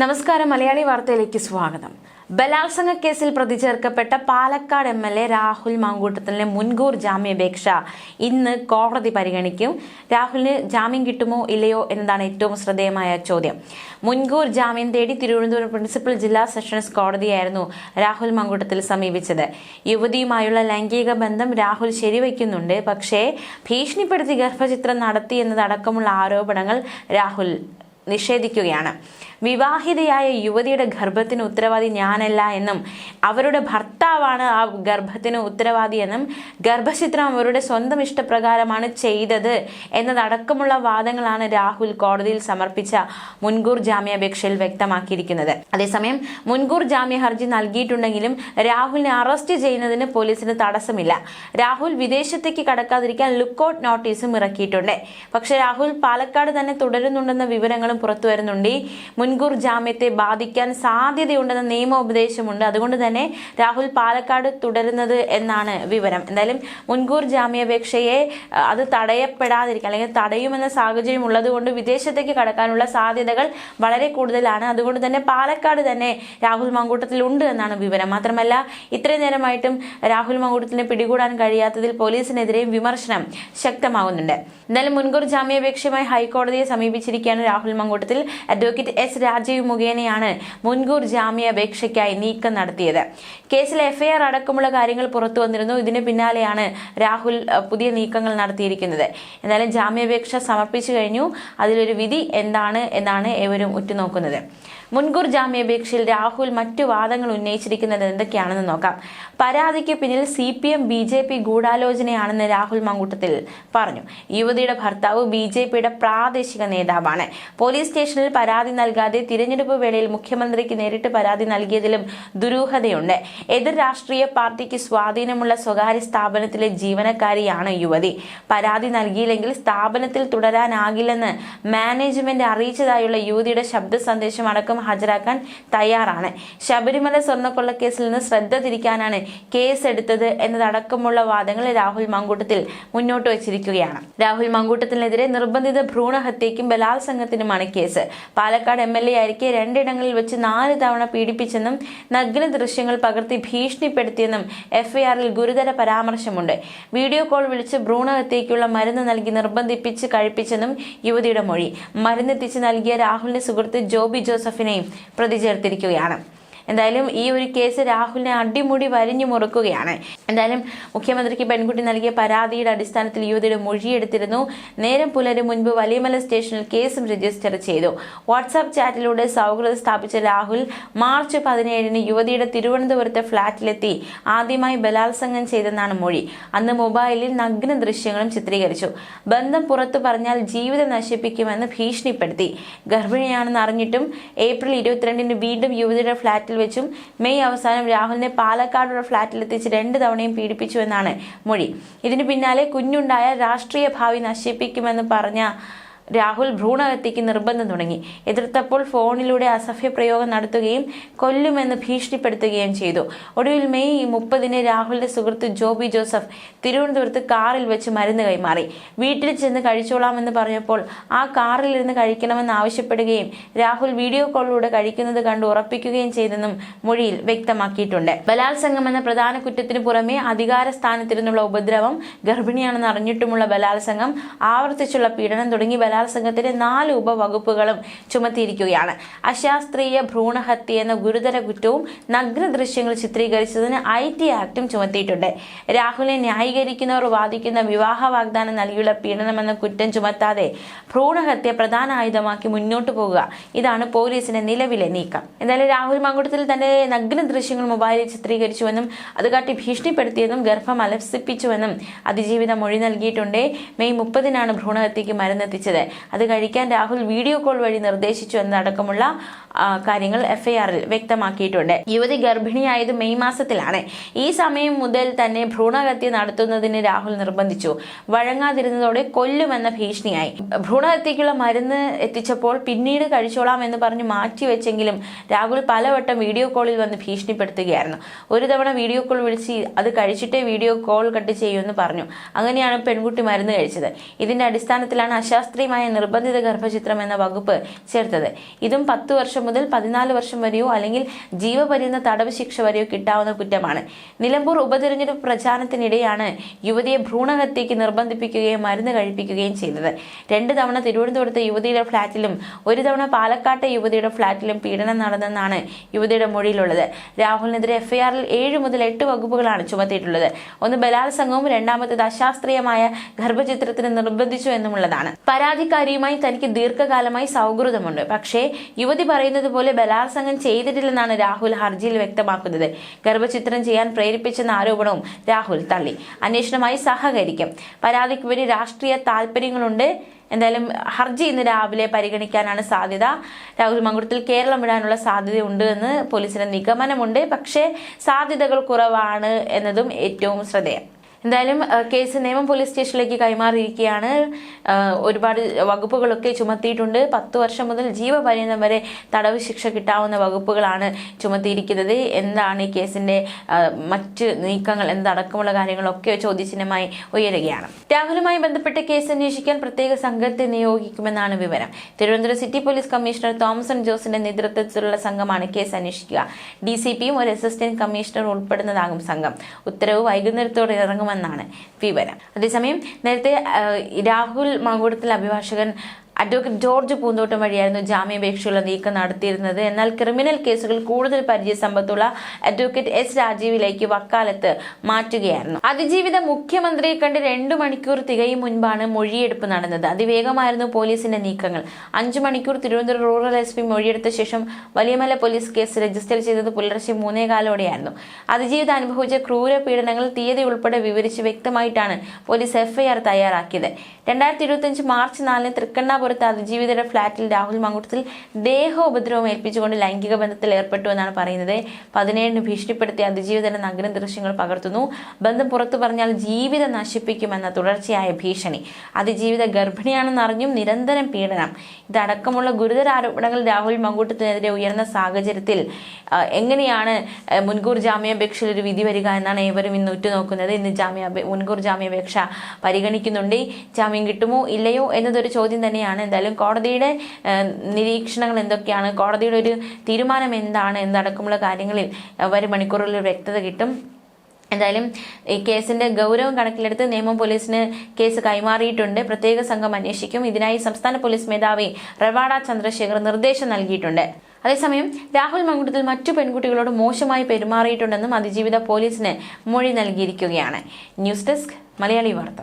നമസ്കാരം. മലയാളി വാർത്തയിലേക്ക് സ്വാഗതം. ബലാത്സംഗ കേസിൽ പ്രതി ചേർക്കപ്പെട്ട പാലക്കാട് MLA രാഹുൽ മാങ്കൂട്ടത്തിലിന്റെ മുൻകൂർ ജാമ്യാപേക്ഷ ഇന്ന് കോടതി പരിഗണിക്കും. രാഹുലിന് ജാമ്യം കിട്ടുമോ ഇല്ലയോ എന്നതാണ് ഏറ്റവും ശ്രദ്ധേയമായ ചോദ്യം. മുൻകൂർ ജാമ്യം തേടി തിരുവനന്തപുരം പ്രിൻസിപ്പൽ ജില്ലാ സെഷൻസ് കോടതിയായിരുന്നു രാഹുൽ മാങ്കൂട്ടത്തിൽ സമീപിച്ചത്. യുവതിയുമായുള്ള ലൈംഗിക ബന്ധം രാഹുൽ ശരിവയ്ക്കുന്നുണ്ട്, പക്ഷേ ഭീഷണിപ്പെടുത്തി ഗർഭചിത്രം നടത്തി എന്നതടക്കമുള്ള ആരോപണങ്ങൾ രാഹുൽ നിഷേധിക്കുകയാണ്. വിവാഹിതയായ യുവതിയുടെ ഗർഭത്തിന് ഉത്തരവാദി ഞാനല്ല എന്നും അവരുടെ ഭർത്താവാണ് ആ ഗർഭത്തിന് ഉത്തരവാദിയെന്നും ഗർഭചിത്രം അവരുടെ സ്വന്തം ഇഷ്ടപ്രകാരമാണ് ചെയ്തത് എന്നതടക്കമുള്ള വാദങ്ങളാണ് രാഹുൽ കോടതിയിൽ സമർപ്പിച്ച മുൻകൂർ ജാമ്യാപേക്ഷയിൽ വ്യക്തമാക്കിയിരിക്കുന്നത്. അതേസമയം മുൻകൂർ ജാമ്യ ഹർജി നൽകിയിട്ടുണ്ടെങ്കിലും രാഹുലിനെ അറസ്റ്റ് ചെയ്യുന്നതിന് പോലീസിന് തടസ്സമില്ല. രാഹുൽ വിദേശത്തേക്ക് കടക്കാതിരിക്കാൻ ലുക്കൌട്ട് നോട്ടീസും ഇറക്കിയിട്ടുണ്ട്. പക്ഷേ രാഹുൽ പാലക്കാട് തന്നെ തുടരുന്നുണ്ടെന്ന വിവരങ്ങളും പുറത്തു വരുന്നുണ്ട്. മുൻകൂർ ജാമ്യത്തെ ബാധിക്കാൻ സാധ്യതയുണ്ടെന്ന നിയമോപദേശമുണ്ട്. അതുകൊണ്ട് തന്നെ രാഹുൽ പാലക്കാട് തുടരുന്നത് എന്നാണ് വിവരം. എന്തായാലും മുൻകൂർ ജാമ്യാപേക്ഷയെ അത് തടയപ്പെടാതിരിക്കാൻ അല്ലെങ്കിൽ തടയുമെന്ന സാഹചര്യം ഉള്ളതുകൊണ്ട് വിദേശത്തേക്ക് കടക്കാനുള്ള സാധ്യതകൾ വളരെ കൂടുതലാണ്. അതുകൊണ്ട് തന്നെ പാലക്കാട് തന്നെ രാഹുൽ മാങ്കൂട്ടത്തിൽ ഉണ്ട് എന്നാണ് വിവരം. മാത്രമല്ല, ഇത്രയും നേരമായിട്ടും രാഹുൽ മാങ്കൂട്ടത്തിനെ പിടികൂടാൻ കഴിയാത്തതിൽ പോലീസിനെതിരെയും വിമർശനം ശക്തമാകുന്നുണ്ട്. എന്തായാലും മുൻകൂർ ജാമ്യാപേക്ഷയുമായി ഹൈക്കോടതിയെ സമീപിച്ചിരിക്കുകയാണ് രാഹുൽ മാങ്കൂട്ടത്തിൽ. Advocate S. രാജീവ് മുഖേനയാണ് മുൻകൂർ ജാമ്യാപേക്ഷയ്ക്കായി നീക്കം നടത്തിയത്. കേസിൽ FIR അടക്കമുള്ള കാര്യങ്ങൾ പുറത്തു വന്നിരുന്നു. ഇതിന് പിന്നാലെയാണ് രാഹുൽ പുതിയ നീക്കങ്ങൾ നടത്തിയിരിക്കുന്നത്. എന്തായാലും ജാമ്യാപേക്ഷ സമർപ്പിച്ചു കഴിഞ്ഞു. അതിലൊരു വിധി എന്താണ് എന്നാണ് ഏവരും ഉറ്റുനോക്കുന്നത്. മുൻകൂർ ജാമ്യാപേക്ഷയിൽ രാഹുൽ മറ്റു വാദങ്ങൾ ഉന്നയിച്ചിരിക്കുന്നത് എന്തൊക്കെയാണെന്ന് നോക്കാം. പരാതിക്ക് പിന്നിൽ CPM BJP ഗൂഢാലോചനയാണെന്ന് രാഹുൽ മാങ്കൂട്ടത്തിൽ പറഞ്ഞു. യുവതിയുടെ ഭർത്താവ് BJPയുടെ പ്രാദേശിക നേതാവാണ്. പോലീസ് സ്റ്റേഷനിൽ പരാതി നൽകാതെ തിരഞ്ഞെടുപ്പ് വേളയിൽ മുഖ്യമന്ത്രിക്ക് നേരിട്ട് പരാതി നൽകിയതിലും ദുരൂഹതയുണ്ട്. എതിർ രാഷ്ട്രീയ പാർട്ടിക്ക് സ്വാധീനമുള്ള സ്വകാര്യ സ്ഥാപനത്തിലെ ജീവനക്കാരിയാണ് യുവതി. പരാതി നൽകിയില്ലെങ്കിൽ സ്ഥാപനത്തിൽ തുടരാനാകില്ലെന്ന് മാനേജ്മെന്റ് അറിയിച്ചതായുള്ള യുവതിയുടെ ശബ്ദ സന്ദേശം അടക്കം ഹാജരാക്കാൻ തയ്യാറാണ്. ശബരിമല സ്വർണ്ണക്കൊള്ളക്കേസിൽ നിന്ന് ശ്രദ്ധ തിരിക്കാനാണ് കേസ് എടുത്തത് എന്നതടക്കമുള്ള വാദങ്ങൾ രാഹുൽ മാങ്കൂട്ടത്തിൽ മുന്നോട്ട് വച്ചിരിക്കുകയാണ്. രാഹുൽ മാങ്കൂട്ടത്തിനെതിരെ നിർബന്ധിത ഭ്രൂണഹത്യയ്ക്കും ബലാത്സംഗത്തിനുമാണ് കേസ്. പാലക്കാട് MLA ആയിരിക്കെ 2 ഇടങ്ങളിൽ വെച്ച് 4 തവണ പീഡിപ്പിച്ചെന്നും നഗ്ന ദൃശ്യങ്ങൾ പകർത്തി ഭീഷണിപ്പെടുത്തിയെന്നും FIRൽ ഗുരുതര പരാമർശമുണ്ട്. വീഡിയോ കോൾ വിളിച്ച് ഭ്രൂണഹത്യയ്ക്കുള്ള മരുന്ന് നൽകി നിർബന്ധിപ്പിച്ച് കഴിപ്പിച്ചെന്നും യുവതിയുടെ മൊഴി. മരുന്നെത്തിച്ച് നൽകിയ രാഹുലിന്റെ സുഹൃത്ത് ജോബി ജോസഫിനെയും പ്രതി ചേർത്തിരിക്കുകയാണ്. എന്തായാലും ഈ ഒരു കേസ് രാഹുലിനെ അടിമുടി വരിഞ്ഞു മുറുക്കുകയാണ്. എന്തായാലും മുഖ്യമന്ത്രിക്ക് പെൺകുട്ടി നൽകിയ പരാതിയുടെ അടിസ്ഥാനത്തിൽ യുവതിയുടെ മൊഴിയെടുത്തിരുന്നു. നേരം പുലരും മുൻപ് വലിയമല സ്റ്റേഷനിൽ കേസും രജിസ്റ്റർ ചെയ്തു. വാട്സാപ്പ് ചാറ്റിലൂടെ സൗഹൃദം സ്ഥാപിച്ച രാഹുൽ മാർച്ച് 17-ന് യുവതിയുടെ തിരുവനന്തപുരത്തെ ഫ്ളാറ്റിലെത്തി ആദ്യമായി ബലാത്സംഗം ചെയ്തെന്നാണ് മൊഴി. അന്ന് മൊബൈലിൽ നഗ്ന ദൃശ്യങ്ങളും ചിത്രീകരിച്ചു. ബന്ധം പുറത്തു പറഞ്ഞാൽ ജീവിതം നശിപ്പിക്കുമെന്ന് ഭീഷണിപ്പെടുത്തി. ഗർഭിണിയാണെന്ന് അറിഞ്ഞിട്ടും ഏപ്രിൽ 22-ന് വീണ്ടും യുവതിയുടെ ഫ്ളാറ്റിൽ വെച്ചും മെയ് അവസാനം രാഹുലിനെ പാലക്കാടുള്ള ഫ്ളാറ്റിലെത്തിച്ച് 2 തവണയും പീഡിപ്പിച്ചു എന്നാണ് മൊഴി. ഇതിനു പിന്നാലെ കുഞ്ഞുണ്ടായ രാഷ്ട്രീയ ഭാവി നശിപ്പിക്കുമെന്ന് പറഞ്ഞ രാഹുൽ ഭ്രൂണഹത്യയ്ക്ക് നിർബന്ധം തുടങ്ങി. എതിർത്തപ്പോൾ ഫോണിലൂടെ അസഭ്യ പ്രയോഗം നടത്തുകയും കൊല്ലുമെന്ന് ഭീഷണിപ്പെടുത്തുകയും ചെയ്തു. ഒടുവിൽ മെയ് 30-ന് രാഹുലിന്റെ സുഹൃത്ത് ജോബി ജോസഫ് തിരുവനന്തപുരത്ത് കാറിൽ വെച്ച് മരുന്ന് കൈമാറി. വീട്ടിൽ ചെന്ന് കഴിച്ചോളാമെന്ന് പറഞ്ഞപ്പോൾ ആ കാറിലിരുന്ന് കഴിക്കണമെന്ന് ആവശ്യപ്പെടുകയും രാഹുൽ വീഡിയോ കോളിലൂടെ കഴിക്കുന്നത് കണ്ട് ഉറപ്പിക്കുകയും ചെയ്തെന്നും മൊഴിയിൽ വ്യക്തമാക്കിയിട്ടുണ്ട്. ബലാത്സംഗം എന്ന പ്രധാന കുറ്റത്തിന് പുറമെ അധികാര സ്ഥാനത്തിരുന്നുള്ള ഉപദ്രവം, ഗർഭിണിയാണെന്ന് അറിഞ്ഞിട്ടുമുള്ള ബലാത്സംഗം, ആവർത്തിച്ചുള്ള പീഡനം തുടങ്ങി ബലാത്സംഗത്തിന് 4 ഉപവകുപ്പുകളും ചുമത്തിയിരിക്കുകയാണ്. അശാസ്ത്രീയ ഭ്രൂണഹത്യ എന്ന ഗുരുതര കുറ്റവും നഗ്ന ദൃശ്യങ്ങൾ ചിത്രീകരിച്ചതിന് IT ആക്ടും ചുമത്തിയിട്ടുണ്ട്. രാഹുലിനെ ന്യായീകരിക്കുന്നവർ വാദിക്കുന്ന വിവാഹ വാഗ്ദാനം നൽകിയുള്ള പീഡനമെന്ന കുറ്റം ചുമത്താതെ ഭ്രൂണഹത്യ പ്രധാന ആയുധമാക്കി മുന്നോട്ടു പോകുക, ഇതാണ് പോലീസിന്റെ നിലവിലെ നീക്കം. എന്തായാലും രാഹുൽ മാങ്കൂട്ടത്തിൽ തന്റെ നഗ്ന ദൃശ്യങ്ങൾ മൊബൈലിൽ ചിത്രീകരിച്ചുവെന്നും അത് കാട്ടി ഭീഷണിപ്പെടുത്തിയെന്നും ഗർഭം അലസിപ്പിച്ചുവെന്നും അതിജീവിത മൊഴി നൽകിയിട്ടുണ്ട്. മെയ് 30-നാണ് ഭ്രൂണഹത്യയ്ക്ക് മരുന്നെത്തിച്ചത്. അത് കഴിക്കാൻ രാഹുൽ വീഡിയോ കോൾ വഴി നിർദ്ദേശിച്ചു എന്നതടക്കമുള്ള കാര്യങ്ങൾ FIRൽ വ്യക്തമാക്കിയിട്ടുണ്ട്. യുവതി ഗർഭിണിയായത് മെയ് മാസത്തിലാണ്. ഈ സമയം മുതൽ തന്നെ ഭ്രൂണഹത്യ നടത്തുന്നതിന് രാഹുൽ നിർബന്ധിച്ചു. വഴങ്ങാതിരുന്നതോടെ കൊല്ലുമെന്ന ഭീഷണിയായി. ഭ്രൂണഹത്യയ്ക്കുള്ള മരുന്ന് എത്തിച്ചപ്പോൾ പിന്നീട് കഴിച്ചോളാം എന്ന് പറഞ്ഞ് മാറ്റിവെച്ചെങ്കിലും രാഹുൽ പലവട്ടം വീഡിയോ കോളിൽ വന്ന് ഭീഷണിപ്പെടുത്തുകയായിരുന്നു. ഒരു തവണ വീഡിയോ കോൾ വിളിച്ച് അത് കഴിച്ചിട്ടേ വീഡിയോ കോൾ കട്ട് ചെയ്യുമെന്ന് പറഞ്ഞു. അങ്ങനെയാണ് പെൺകുട്ടി മരുന്ന് കഴിച്ചത്. ഇതിന്റെ അടിസ്ഥാനത്തിലാണ് അശാസ്ത്രീയമായ നിർബന്ധിത ഗർഭചിത്രം എന്ന വകുപ്പ് ചേർത്തത്. ഇതും 10 വർഷം വർഷം മുതൽ 14 വർഷം വരെയോ അല്ലെങ്കിൽ ജീവപര്യന്ത തടവ് ശിക്ഷ വരെയോ കിട്ടാവുന്ന കുറ്റമാണ്. നിലമ്പൂർ ഉപതെരഞ്ഞെടുപ്പ് പ്രചാരണത്തിനിടെയാണ് യുവതിയെ ഭ്രൂണഹത്യയ്ക്ക് നിർബന്ധിപ്പിക്കുകയും മരുന്ന് കഴിപ്പിക്കുകയും ചെയ്തത്. 2 തവണ തിരുവനന്തപുരത്തെ യുവതിയുടെ ഫ്ളാറ്റിലും 1 തവണ പാലക്കാട്ടെ യുവതിയുടെ ഫ്ളാറ്റിലും പീഡനം നടന്നെന്നാണ് യുവതിയുടെ മൊഴിയിലുള്ളത്. രാഹുലിനെതിരെ എഫ്ഐആറിൽ 7 മുതൽ 8 വകുപ്പുകളാണ് ചുമത്തിയിട്ടുള്ളത്. ഒന്ന് ബലാത്സംഗവും, രണ്ടാമത്തേത് അശാസ്ത്രീയമായ ഗർഭചിത്രത്തിന് നിർബന്ധിച്ചു എന്നുമുള്ളതാണ്. പരാതിക്കാരിയുമായി തനിക്ക് ദീർഘകാലമായി സൗഹൃദമുണ്ട്. പക്ഷേ യുവതി പറയുന്നത് പോലെ ബലാത്സംഗം ചെയ്തിട്ടില്ലെന്നാണ് രാഹുൽ ഹർജിയിൽ വ്യക്തമാക്കുന്നത്. ഗർഭചിത്രം ചെയ്യാൻ പ്രേരിപ്പിച്ചെന്ന ആരോപണവും രാഹുൽ തള്ളി. അന്വേഷണവുമായി സഹകരിക്കും. പരാതിക്ക് വേണ്ടി രാഷ്ട്രീയ താല്പര്യങ്ങളുണ്ട്. എന്തായാലും ഹർജി ഇന്ന് രാവിലെ പരിഗണിക്കാനാണ് സാധ്യത. രാഹുൽ മങ്കുടത്തിൽ കേരളം വിടാനുള്ള സാധ്യതയുണ്ട് എന്ന് പോലീസിന് നിഗമനമുണ്ട്. പക്ഷേ സാധ്യതകൾ കുറവാണ് എന്നതും ഏറ്റവും ശ്രദ്ധേയം. എന്തായാലും കേസ് നേമം പോലീസ് സ്റ്റേഷനിലേക്ക് കൈമാറിയിരിക്കുകയാണ്. ഒരുപാട് വകുപ്പുകളൊക്കെ ചുമത്തിയിട്ടുണ്ട്. 10 വർഷം മുതൽ ജീവപര്യന്തം വരെ തടവ് ശിക്ഷ കിട്ടാവുന്ന വകുപ്പുകളാണ് ചുമത്തിയിരിക്കുന്നത്. എന്താണ് ഈ കേസിന്റെ മറ്റ് നീക്കങ്ങൾ എന്തടക്കമുള്ള കാര്യങ്ങളൊക്കെ ചോദ്യചിഹ്നമായി ഉയരുകയാണ്. രാഹുലുമായി ബന്ധപ്പെട്ട കേസ് അന്വേഷിക്കാൻ പ്രത്യേക സംഘത്തെ നിയോഗിക്കുമെന്നാണ് വിവരം. Thiruvananthapuram city police commissioner Thomason ജോസിന്റെ നേതൃത്വത്തിലുള്ള സംഘമാണ് കേസ് അന്വേഷിക്കുക. DCPയും ഒരു അസിസ്റ്റന്റ് കമ്മീഷണർ ഉൾപ്പെടുന്നതാകും സംഘം. ഉത്തരവ് വൈകുന്നേരത്തോടെ ഇറങ്ങുമെന്നാണ് വിവരം. അതേസമയം നേരത്തെ രാഹുൽ മാങ്കൂട്ടത്തിൽ അഭിഭാഷകൻ അഡ്വക്കേറ്റ് ജോർജ് പൂന്തോട്ടം വഴിയായിരുന്നു ജാമ്യാപേക്ഷയുള്ള നീക്കം നടത്തിയിരുന്നത്. എന്നാൽ ക്രിമിനൽ കേസുകൾ കൂടുതൽ പരിചയസമ്പത്തുള്ള അഡ്വക്കേറ്റ് S. രാജീവിലേക്ക് വക്കാലത്ത് മാറ്റുകയായിരുന്നു. അതിജീവിത മുഖ്യമന്ത്രിയെ കണ്ട് 2 മണിക്കൂർ തികയും മുൻപാണ് മൊഴിയെടുപ്പ് നടന്നത്. അതിവേഗമായിരുന്നു പോലീസിന്റെ നീക്കങ്ങൾ. 5 മണിക്കൂർ തിരുവനന്തപുരം റൂറൽ SP മൊഴിയെടുത്ത ശേഷം വലിയമല പോലീസ് കേസ് രജിസ്റ്റർ ചെയ്തത് പുലർച്ചെ 3:15 അതിജീവിത അനുഭവിച്ച ക്രൂര പീഡനങ്ങൾ തീയതി ഉൾപ്പെടെ വിവരിച്ച് വ്യക്തമായിട്ടാണ് പോലീസ് FIR തയ്യാറാക്കിയത്. 2025 മാർച്ച് 4 തൃക്കണ്ണാപുരത്ത് അതിജീവിതയുടെ ഫ്ളാറ്റിൽ രാഹുൽ മാങ്കൂട്ടത്തിൽ ദേഹോപദ്രവം ഏൽപ്പിച്ചുകൊണ്ട് ലൈംഗിക ബന്ധത്തിൽ ഏർപ്പെട്ടു എന്നാണ് പറയുന്നത്. 17 ഭീഷണിപ്പെടുത്തി അതിജീവിതയുടെ നഗ്ന ദൃശ്യങ്ങൾ പകർത്തുന്നു. ബന്ധം പുറത്തു പറഞ്ഞാൽ ജീവിതം നശിപ്പിക്കുമെന്ന തുടർച്ചയായ ഭീഷണി. അതിജീവിത ഗർഭിണിയാണെന്നറിഞ്ഞും നിരന്തരം പീഡനം. ഇതടക്കമുള്ള ഗുരുതര ആരോപണങ്ങൾ രാഹുൽ മാങ്കൂട്ടത്തിനെതിരെ ഉയർന്ന സാഹചര്യത്തിൽ എങ്ങനെയാണ് മുൻകൂർ ജാമ്യാപേക്ഷയിൽ ഒരു വിധി വരിക എന്നാണ് ഏവരും ഇന്ന് ഉറ്റുനോക്കുന്നത്. ഇന്ന് മുൻകൂർ ജാമ്യാപേക്ഷ പരിഗണിക്കുന്നുണ്ട്. ജാമ്യം കിട്ടുമോ ഇല്ലയോ എന്നതൊരു ചോദ്യം തന്നെയാണ്. എന്തായാലും കോടതിയുടെ നിരീക്ഷണങ്ങൾ എന്തൊക്കെയാണ്, കോടതിയുടെ ഒരു തീരുമാനം എന്താണ് എന്നടക്കമുള്ള കാര്യങ്ങളിൽ വരും മണിക്കൂറുകളിൽ വ്യക്തത കിട്ടും. എന്തായാലും ഈ കേസിന്റെ ഗൗരവം കണക്കിലെടുത്ത് നേമം പോലീസിന് കേസ് കൈമാറിയിട്ടുണ്ട്. പ്രത്യേക സംഘം അന്വേഷിക്കും. ഇതിനായി സംസ്ഥാന പോലീസ് മേധാവി റവാഡ ചന്ദ്രശേഖർ നിർദ്ദേശം നൽകിയിട്ടുണ്ട്. അതേസമയം രാഹുൽ മാങ്കൂട്ടത്തിൽ മറ്റു പെൺകുട്ടികളോട് മോശമായി പെരുമാറിയിട്ടുണ്ടെന്നും അതിജീവിത പോലീസിന് മൊഴി നൽകിയിരിക്കുകയാണ്. ന്യൂസ് ഡെസ്ക് മലയാളി വാർത്ത.